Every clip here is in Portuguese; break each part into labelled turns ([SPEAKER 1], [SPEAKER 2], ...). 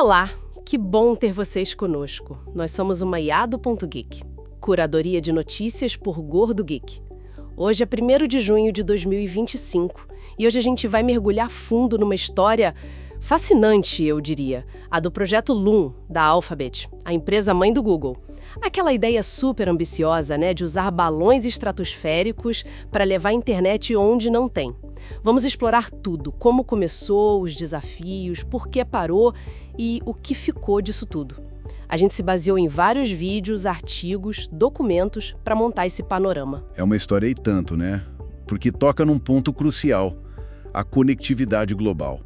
[SPEAKER 1] Olá, que bom ter vocês conosco. Nós somos o Maiado.geek, curadoria de notícias por Gordo Geek. Hoje é 1º de junho de 2025 e hoje a gente vai mergulhar fundo numa história fascinante, eu diria, a do projeto Loon, da Alphabet, a empresa mãe do Google. Aquela ideia super ambiciosa, né, de usar balões estratosféricos para levar a internet onde não tem. Vamos explorar tudo, como começou, os desafios, por que parou e o que ficou disso tudo. A gente se baseou em vários vídeos, artigos, documentos para montar esse panorama.
[SPEAKER 2] É uma história e tanto, né? Porque toca num ponto crucial, a conectividade global.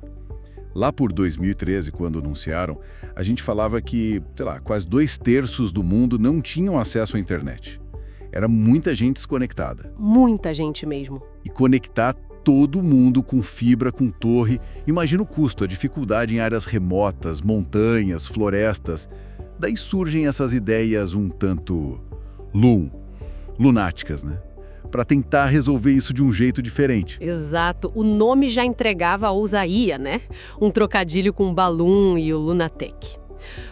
[SPEAKER 2] Lá por 2013, quando anunciaram, a gente falava que, quase 2/3 do mundo não tinham acesso à internet. Era muita gente desconectada.
[SPEAKER 1] Muita gente mesmo.
[SPEAKER 2] E conectar todo mundo com fibra, com torre. Imagina o custo, a dificuldade em áreas remotas, montanhas, florestas. Daí surgem essas ideias um tanto lunáticas, né? Para tentar resolver isso de um jeito diferente.
[SPEAKER 1] Exato. O nome já entregava a ousadia, né? Um trocadilho com o Balloon e o Lunatec.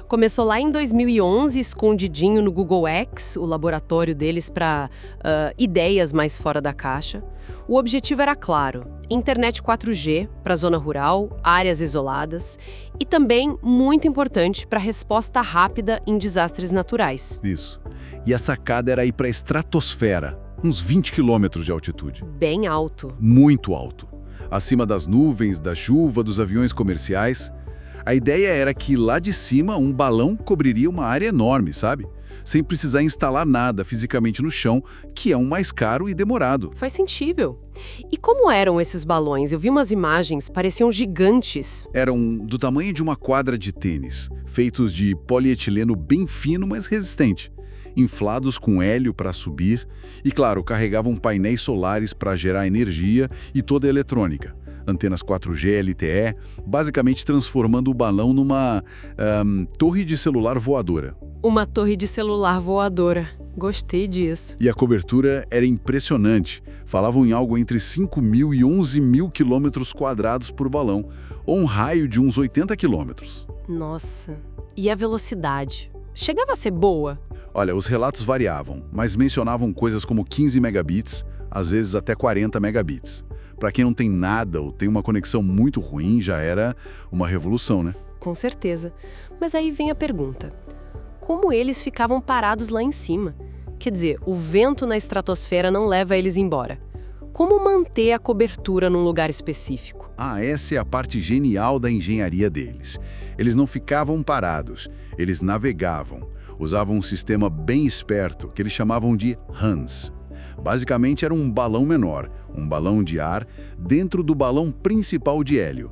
[SPEAKER 1] Começou lá em 2011, escondidinho no Google X, o laboratório deles para ideias mais fora da caixa. O objetivo era claro, internet 4G para zona rural, áreas isoladas e também, muito importante, para resposta rápida em desastres naturais.
[SPEAKER 2] Isso. E a sacada era ir para a estratosfera, uns 20 quilômetros de altitude.
[SPEAKER 1] Bem alto.
[SPEAKER 2] Muito alto. Acima das nuvens, da chuva, dos aviões comerciais. A ideia era que lá de cima um balão cobriria uma área enorme, sabe? Sem precisar instalar nada fisicamente no chão, que é um mais caro e demorado.
[SPEAKER 1] Faz sentido. E como eram esses balões? Eu vi umas imagens, pareciam gigantes.
[SPEAKER 2] Eram do tamanho de uma quadra de tênis, feitos de polietileno bem fino, mas resistente. Inflados com hélio para subir e, claro, carregavam painéis solares para gerar energia e toda a eletrônica. Antenas 4G, LTE, basicamente transformando o balão numa torre de celular voadora.
[SPEAKER 1] Uma torre de celular voadora. Gostei disso.
[SPEAKER 2] E a cobertura era impressionante. Falavam em algo entre 5.000 e 11.000 quilômetros quadrados por balão, ou um raio de uns 80 quilômetros.
[SPEAKER 1] Nossa. E a velocidade? Chegava a ser boa?
[SPEAKER 2] Olha, os relatos variavam, mas mencionavam coisas como 15 megabits, às vezes até 40 megabits. Para quem não tem nada ou tem uma conexão muito ruim, já era uma revolução, né?
[SPEAKER 1] Com certeza. Mas aí vem a pergunta. Como eles ficavam parados lá em cima? Quer dizer, o vento na estratosfera não leva eles embora. Como manter a cobertura num lugar específico?
[SPEAKER 2] Essa é a parte genial da engenharia deles. Eles não ficavam parados, eles navegavam. Usavam um sistema bem esperto, que eles chamavam de HANS. Basicamente era um balão menor, um balão de ar, dentro do balão principal de hélio.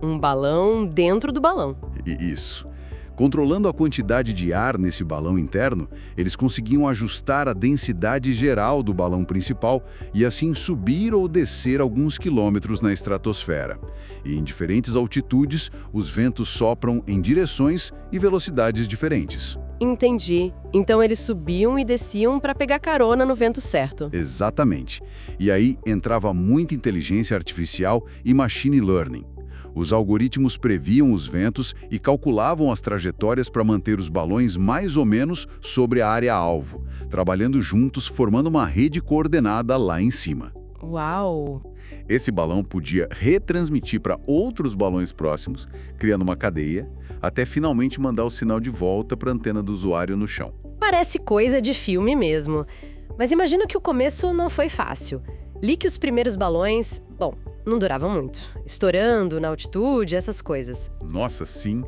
[SPEAKER 1] Um balão dentro do balão.
[SPEAKER 2] Isso. Controlando a quantidade de ar nesse balão interno, eles conseguiam ajustar a densidade geral do balão principal e assim subir ou descer alguns quilômetros na estratosfera. E em diferentes altitudes, os ventos sopram em direções e velocidades diferentes.
[SPEAKER 1] Entendi. Então eles subiam e desciam para pegar carona no vento certo.
[SPEAKER 2] Exatamente. E aí entrava muita inteligência artificial e machine learning. Os algoritmos previam os ventos e calculavam as trajetórias para manter os balões mais ou menos sobre a área-alvo, trabalhando juntos, formando uma rede coordenada lá em cima.
[SPEAKER 1] Uau!
[SPEAKER 2] Esse balão podia retransmitir para outros balões próximos, criando uma cadeia, até finalmente mandar o sinal de volta para a antena do usuário no chão.
[SPEAKER 1] Parece coisa de filme mesmo. Mas imagino que o começo não foi fácil. Li que os primeiros balões, não duravam muito. Estourando na altitude, essas coisas.
[SPEAKER 2] Nossa, sim.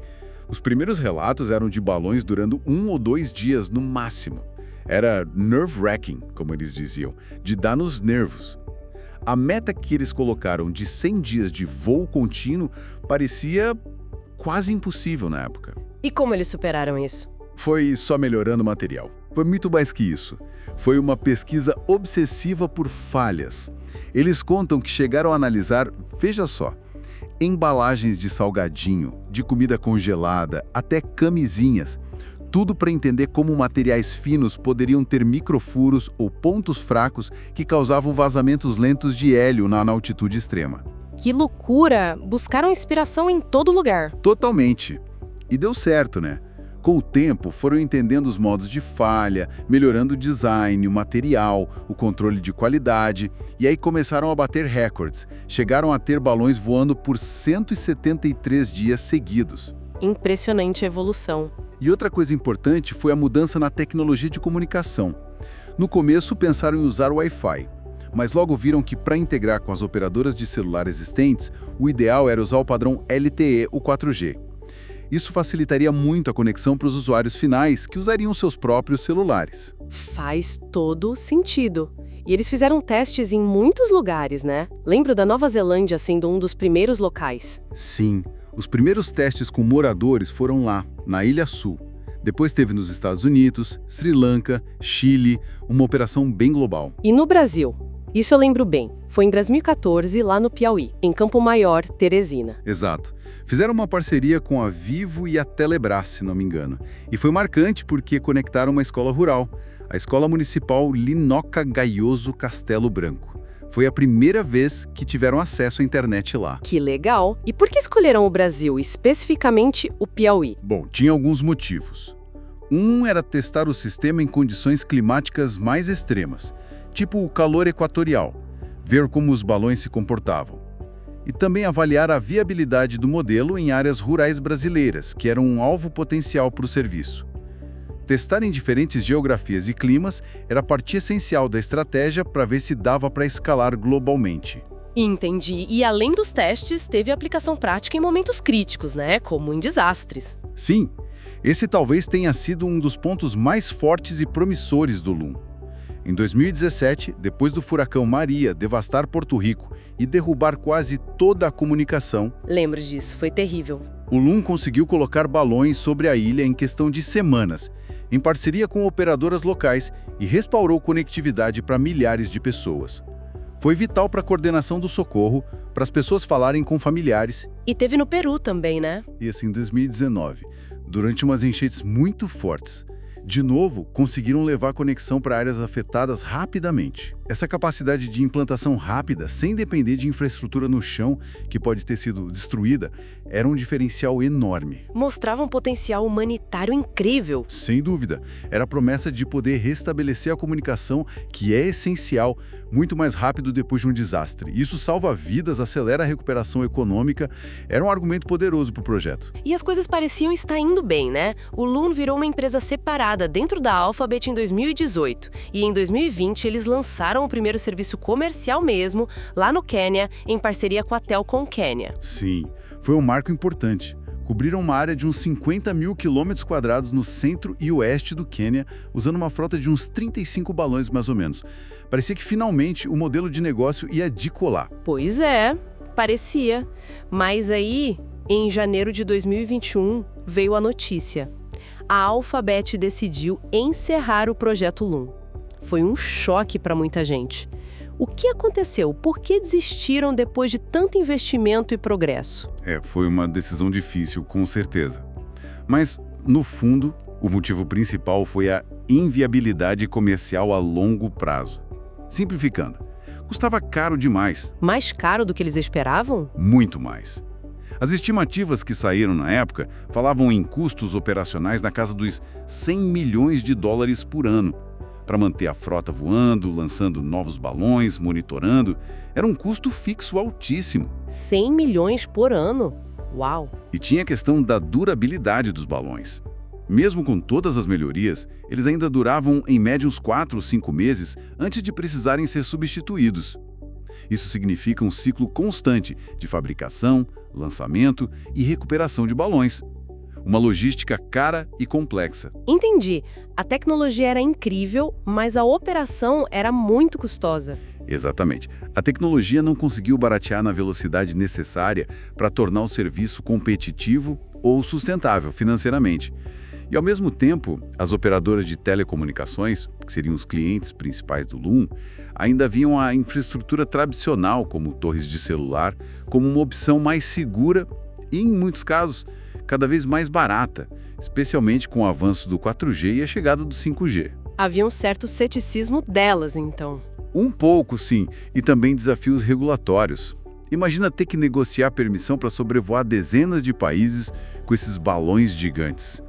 [SPEAKER 2] Os primeiros relatos eram de balões durando 1 ou 2 dias no máximo. Era nerve-wracking, como eles diziam, de dar nos nervos. A meta que eles colocaram de 100 dias de voo contínuo parecia quase impossível na época.
[SPEAKER 1] E como eles superaram isso?
[SPEAKER 2] Foi só melhorando o material. Foi muito mais que isso. Foi uma pesquisa obsessiva por falhas. Eles contam que chegaram a analisar, veja só, embalagens de salgadinho, de comida congelada, até camisinhas. Tudo para entender como materiais finos poderiam ter microfuros ou pontos fracos que causavam vazamentos lentos de hélio na altitude extrema.
[SPEAKER 1] Que loucura! Buscaram inspiração em todo lugar.
[SPEAKER 2] Totalmente. E deu certo, né? Com o tempo, foram entendendo os modos de falha, melhorando o design, o material, o controle de qualidade, e aí começaram a bater recordes. Chegaram a ter balões voando por 173 dias seguidos.
[SPEAKER 1] Impressionante a evolução.
[SPEAKER 2] E outra coisa importante foi a mudança na tecnologia de comunicação. No começo, pensaram em usar o Wi-Fi, mas logo viram que para integrar com as operadoras de celular existentes, o ideal era usar o padrão LTE, o 4G. Isso facilitaria muito a conexão para os usuários finais que usariam seus próprios celulares.
[SPEAKER 1] Faz todo sentido. E eles fizeram testes em muitos lugares, né? Lembro da Nova Zelândia sendo um dos primeiros locais.
[SPEAKER 2] Sim, os primeiros testes com moradores foram lá, na Ilha Sul. Depois teve nos Estados Unidos, Sri Lanka, Chile, uma operação bem global.
[SPEAKER 1] E no Brasil? Isso eu lembro bem. Foi em 2014, lá no Piauí, em Campo Maior, Teresina.
[SPEAKER 2] Exato. Fizeram uma parceria com a Vivo e a Telebrás, se não me engano. E foi marcante porque conectaram uma escola rural, a Escola Municipal Linoca Gaioso Castelo Branco. Foi a primeira vez que tiveram acesso à internet lá.
[SPEAKER 1] Que legal! E por que escolheram o Brasil, especificamente o Piauí?
[SPEAKER 2] Bom, tinha alguns motivos. Um era testar o sistema em condições climáticas mais extremas, tipo o calor equatorial, ver como os balões se comportavam. E também avaliar a viabilidade do modelo em áreas rurais brasileiras, que eram um alvo potencial para o serviço. Testar em diferentes geografias e climas era parte essencial da estratégia para ver se dava para escalar globalmente.
[SPEAKER 1] Entendi. E além dos testes, teve aplicação prática em momentos críticos, né? Como em desastres.
[SPEAKER 2] Sim, esse talvez tenha sido um dos pontos mais fortes e promissores do LUM. Em 2017, depois do furacão Maria devastar Porto Rico e derrubar quase toda a comunicação,
[SPEAKER 1] Lembro disso, foi terrível.
[SPEAKER 2] o LUM conseguiu colocar balões sobre a ilha em questão de semanas, em parceria com operadoras locais, e restaurou conectividade para milhares de pessoas. Foi vital para a coordenação do socorro, para as pessoas falarem com familiares.
[SPEAKER 1] E teve no Peru também, né?
[SPEAKER 2] E assim, em 2019, durante umas enchentes muito fortes, de novo, conseguiram levar a conexão para áreas afetadas rapidamente. Essa capacidade de implantação rápida, sem depender de infraestrutura no chão, que pode ter sido destruída, era um diferencial enorme.
[SPEAKER 1] Mostrava um potencial humanitário incrível.
[SPEAKER 2] Sem dúvida, era a promessa de poder restabelecer a comunicação, que é essencial, muito mais rápido depois de um desastre. Isso salva vidas, acelera a recuperação econômica, era um argumento poderoso para o projeto.
[SPEAKER 1] E as coisas pareciam estar indo bem, né? O LUM virou uma empresa separada dentro da Alphabet em 2018. E em 2020 eles lançaram o primeiro serviço comercial mesmo, lá no Quênia, em parceria com a Telcom Quênia.
[SPEAKER 2] Sim, foi um marco importante. Cobriram uma área de uns 50 mil quilômetros quadrados no centro e oeste do Quênia, usando uma frota de uns 35 balões mais ou menos. Parecia que finalmente o modelo de negócio ia decolar.
[SPEAKER 1] Pois é, parecia. Mas aí, em janeiro de 2021, veio a notícia. A Alphabet decidiu encerrar o projeto LUM. Foi um choque para muita gente. O que aconteceu? Por que desistiram depois de tanto investimento e progresso?
[SPEAKER 2] Foi uma decisão difícil, com certeza. Mas, no fundo, o motivo principal foi a inviabilidade comercial a longo prazo. Simplificando, custava caro demais.
[SPEAKER 1] Mais caro do que eles esperavam?
[SPEAKER 2] Muito mais. As estimativas que saíram na época falavam em custos operacionais na casa dos 100 milhões de dólares por ano. Para manter a frota voando, lançando novos balões, monitorando, era um custo fixo altíssimo.
[SPEAKER 1] 100 milhões por ano? Uau!
[SPEAKER 2] E tinha a questão da durabilidade dos balões. Mesmo com todas as melhorias, eles ainda duravam em média uns 4 ou 5 meses antes de precisarem ser substituídos. Isso significa um ciclo constante de fabricação, lançamento e recuperação de balões. Uma logística cara e complexa.
[SPEAKER 1] Entendi. A tecnologia era incrível, mas a operação era muito custosa.
[SPEAKER 2] Exatamente. A tecnologia não conseguiu baratear na velocidade necessária para tornar o serviço competitivo ou sustentável financeiramente. E, ao mesmo tempo, as operadoras de telecomunicações, que seriam os clientes principais do LUM, ainda viam a infraestrutura tradicional, como torres de celular, como uma opção mais segura e, em muitos casos, cada vez mais barata, especialmente com o avanço do 4G e a chegada do 5G.
[SPEAKER 1] Havia um certo ceticismo delas, então.
[SPEAKER 2] Um pouco, sim, e também desafios regulatórios. Imagina ter que negociar permissão para sobrevoar dezenas de países com esses balões gigantes.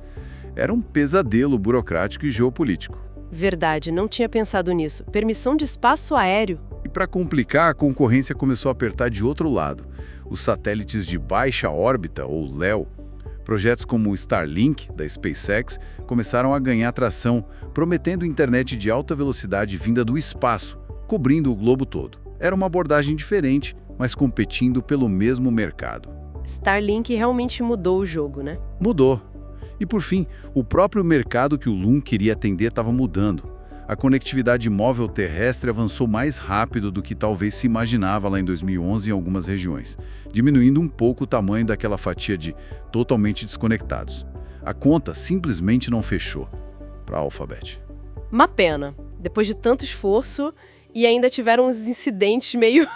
[SPEAKER 2] Era um pesadelo burocrático e geopolítico.
[SPEAKER 1] Verdade, não tinha pensado nisso. Permissão de espaço aéreo.
[SPEAKER 2] E para complicar, a concorrência começou a apertar de outro lado. Os satélites de baixa órbita, ou LEO, projetos como o Starlink, da SpaceX, começaram a ganhar tração, prometendo internet de alta velocidade vinda do espaço, cobrindo o globo todo. Era uma abordagem diferente, mas competindo pelo mesmo mercado.
[SPEAKER 1] Starlink realmente mudou o jogo, né?
[SPEAKER 2] Mudou. E por fim, o próprio mercado que o Loon queria atender estava mudando. A conectividade móvel terrestre avançou mais rápido do que talvez se imaginava lá em 2011 em algumas regiões, diminuindo um pouco o tamanho daquela fatia de totalmente desconectados. A conta simplesmente não fechou para a Alphabet.
[SPEAKER 1] Uma pena. Depois de tanto esforço, e ainda tiveram uns incidentes meio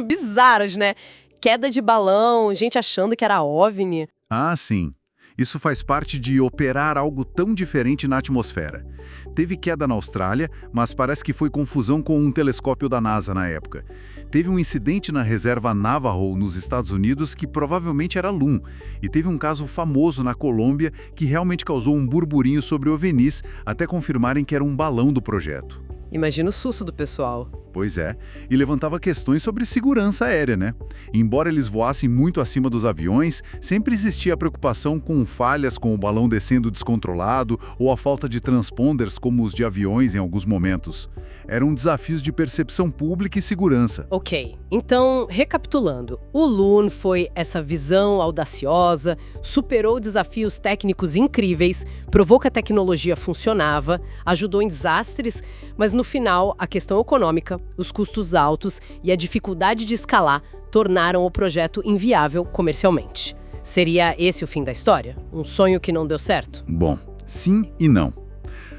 [SPEAKER 1] bizarros, né? Queda de balão, gente achando que era OVNI.
[SPEAKER 2] Ah, sim. Isso faz parte de operar algo tão diferente na atmosfera. Teve queda na Austrália, mas parece que foi confusão com um telescópio da NASA na época. Teve um incidente na reserva Navajo, nos Estados Unidos, que provavelmente era Loon. E teve um caso famoso na Colômbia que realmente causou um burburinho sobre OVNIs, até confirmarem que era um balão do projeto.
[SPEAKER 1] Imagina o susto do pessoal.
[SPEAKER 2] Pois é, e levantava questões sobre segurança aérea, né? Embora eles voassem muito acima dos aviões, sempre existia a preocupação com falhas com o balão descendo descontrolado ou a falta de transponders como os de aviões em alguns momentos. Eram desafios de percepção pública e segurança.
[SPEAKER 1] Ok, então, recapitulando, o Loon foi essa visão audaciosa, superou desafios técnicos incríveis, provou que a tecnologia funcionava, ajudou em desastres, mas no final, a questão econômica, os custos altos e a dificuldade de escalar tornaram o projeto inviável comercialmente. Seria esse o fim da história? Um sonho que não deu certo?
[SPEAKER 2] Bom, sim e não.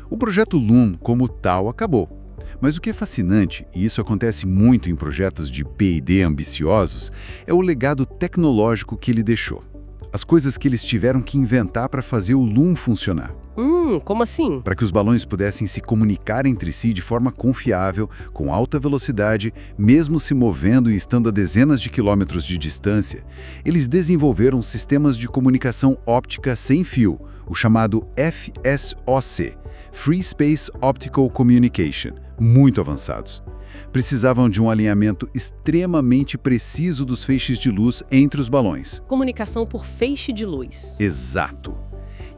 [SPEAKER 2] O projeto Loon, como tal, acabou. Mas o que é fascinante, e isso acontece muito em projetos de P&D ambiciosos, é o legado tecnológico que ele deixou. As coisas que eles tiveram que inventar para fazer o Loon funcionar.
[SPEAKER 1] Como assim?
[SPEAKER 2] Para que os balões pudessem se comunicar entre si de forma confiável, com alta velocidade, mesmo se movendo e estando a dezenas de quilômetros de distância, eles desenvolveram sistemas de comunicação óptica sem fio, o chamado FSOC, Free Space Optical Communication, muito avançados. Precisavam de um alinhamento extremamente preciso dos feixes de luz entre os balões.
[SPEAKER 1] Comunicação por feixe de luz.
[SPEAKER 2] Exato.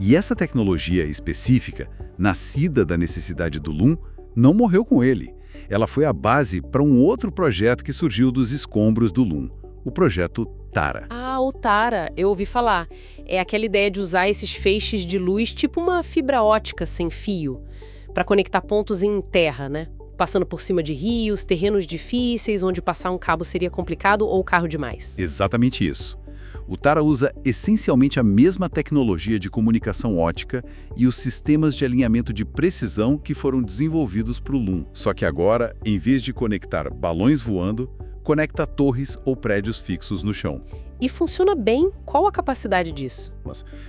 [SPEAKER 2] E essa tecnologia específica, nascida da necessidade do Loon, não morreu com ele. Ela foi a base para um outro projeto que surgiu dos escombros do Loon, o projeto Tara.
[SPEAKER 1] Ah, o Tara, eu ouvi falar. É aquela ideia de usar esses feixes de luz tipo uma fibra ótica sem fio, para conectar pontos em terra, né? Passando por cima de rios, terrenos difíceis, onde passar um cabo seria complicado ou carro demais.
[SPEAKER 2] Exatamente isso. O Tara usa essencialmente a mesma tecnologia de comunicação ótica e os sistemas de alinhamento de precisão que foram desenvolvidos para o Loon. Só que agora, em vez de conectar balões voando, conecta torres ou prédios fixos no chão.
[SPEAKER 1] E funciona bem? Qual a capacidade disso?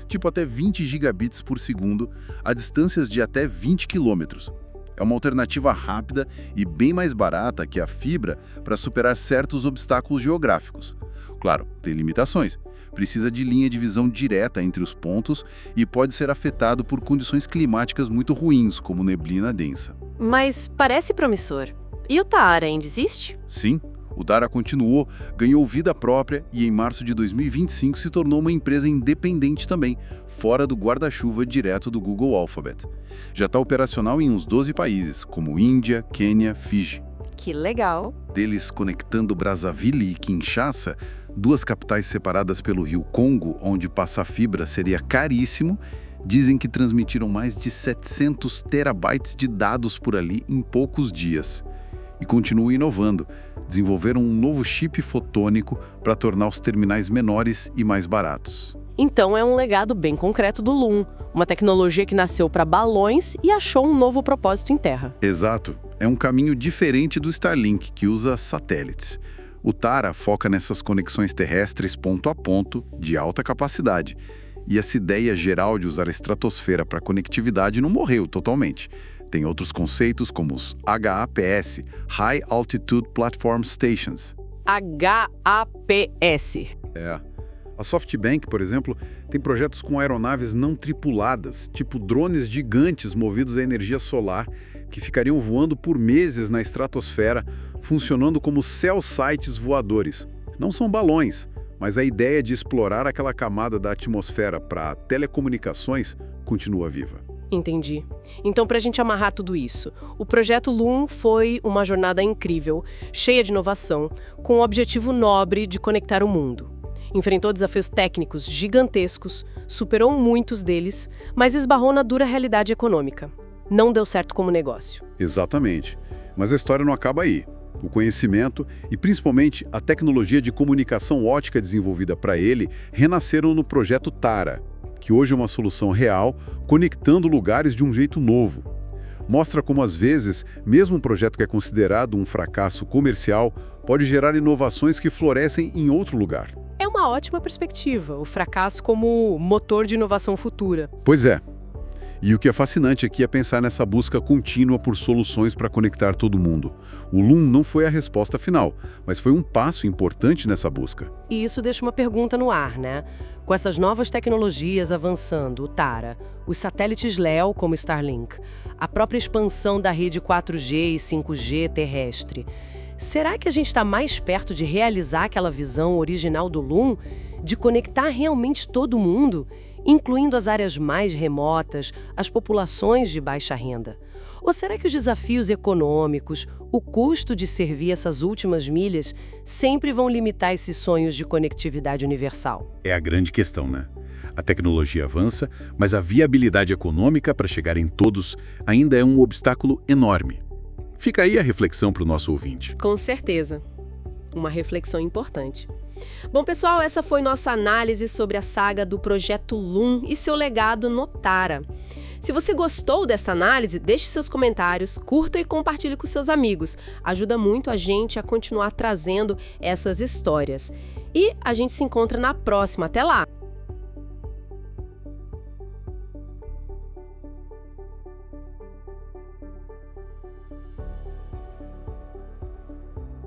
[SPEAKER 2] Tipo até 20 gigabits por segundo, a distâncias de até 20 quilômetros. É uma alternativa rápida e bem mais barata que a fibra para superar certos obstáculos geográficos. Claro, tem limitações. Precisa de linha de visão direta entre os pontos e pode ser afetado por condições climáticas muito ruins, como neblina densa.
[SPEAKER 1] Mas parece promissor. E o Tara ainda existe?
[SPEAKER 2] Sim, o Tara continuou, ganhou vida própria e em março de 2025 se tornou uma empresa independente também, fora do guarda-chuva direto do Google Alphabet. Já está operacional em uns 12 países, como Índia, Quênia, Fiji.
[SPEAKER 1] Que legal!
[SPEAKER 2] Deles conectando Brazzaville e Kinshasa, duas capitais separadas pelo rio Congo, onde passar fibra seria caríssimo, dizem que transmitiram mais de 700 terabytes de dados por ali em poucos dias. E continuam inovando. Desenvolveram um novo chip fotônico para tornar os terminais menores e mais baratos.
[SPEAKER 1] Então é um legado bem concreto do Loon, uma tecnologia que nasceu para balões e achou um novo propósito em terra.
[SPEAKER 2] Exato. É um caminho diferente do Starlink, que usa satélites. O Tara foca nessas conexões terrestres ponto a ponto, de alta capacidade. E essa ideia geral de usar a estratosfera para conectividade não morreu totalmente. Tem outros conceitos como os HAPS, High Altitude Platform Stations.
[SPEAKER 1] HAPS.
[SPEAKER 2] É. A SoftBank, por exemplo, tem projetos com aeronaves não tripuladas, tipo drones gigantes movidos a energia solar, que ficariam voando por meses na estratosfera, funcionando como cell sites voadores. Não são balões, mas a ideia de explorar aquela camada da atmosfera para telecomunicações continua viva.
[SPEAKER 1] Entendi. Então, para a gente amarrar tudo isso, o projeto Loon foi uma jornada incrível, cheia de inovação, com o objetivo nobre de conectar o mundo. Enfrentou desafios técnicos gigantescos, superou muitos deles, mas esbarrou na dura realidade econômica. Não deu certo como negócio.
[SPEAKER 2] Exatamente. Mas a história não acaba aí. O conhecimento e, principalmente, a tecnologia de comunicação ótica desenvolvida para ele renasceram no projeto Tara, que hoje é uma solução real, conectando lugares de um jeito novo. Mostra como, às vezes, mesmo um projeto que é considerado um fracasso comercial pode gerar inovações que florescem em outro lugar.
[SPEAKER 1] É uma ótima perspectiva, o fracasso como motor de inovação futura.
[SPEAKER 2] Pois é. E o que é fascinante aqui é pensar nessa busca contínua por soluções para conectar todo mundo. O Loon não foi a resposta final, mas foi um passo importante nessa busca.
[SPEAKER 1] E isso deixa uma pergunta no ar, né? Com essas novas tecnologias avançando, o Tara, os satélites LEO como o Starlink, a própria expansão da rede 4G e 5G terrestre, será que a gente está mais perto de realizar aquela visão original do Loon, de conectar realmente todo mundo, incluindo as áreas mais remotas, as populações de baixa renda? Ou será que os desafios econômicos, o custo de servir essas últimas milhas, sempre vão limitar esses sonhos de conectividade universal?
[SPEAKER 2] É a grande questão, né? A tecnologia avança, mas a viabilidade econômica para chegar em todos ainda é um obstáculo enorme. Fica aí a reflexão para o nosso ouvinte.
[SPEAKER 1] Com certeza. Uma reflexão importante. Bom, pessoal, essa foi nossa análise sobre a saga do Projeto Loon e seu legado no Tara. Se você gostou dessa análise, deixe seus comentários, curta e compartilhe com seus amigos. Ajuda muito a gente a continuar trazendo essas histórias. E a gente se encontra na próxima. Até lá!